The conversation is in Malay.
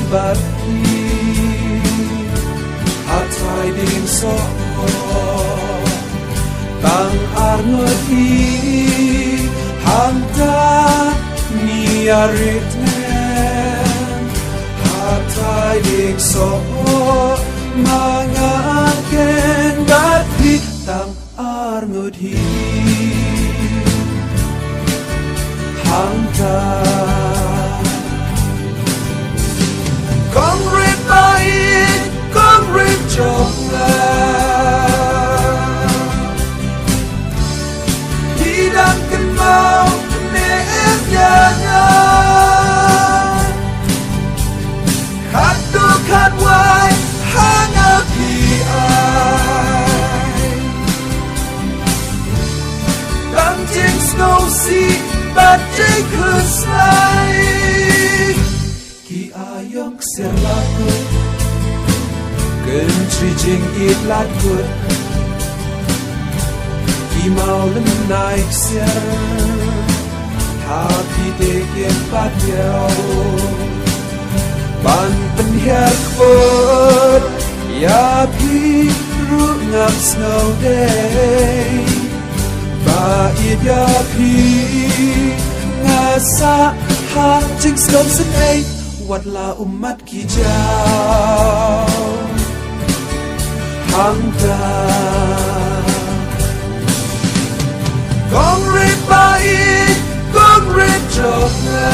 berbagi Hatai din so Tang arnoti Hanta niaritnen Hatai din so Mga ken bati Tang arnoti Hanta Kong rit baik Kong rit jonglah Hidang kenal Neem jangan Hatu kadwai Hangat di ai Dan jing snow sea But jing kusai Ki ayok ser lakut Ken tri jing it lakut Ki mau lem naik ser Happy day ken pat yau Ban penhiar kvot Ya pi ru ngap snow day Ba it ya pi Ngasa ha jing snow sen ay Watlah umat kijau Hangta Kong rit baik Kong rit jogna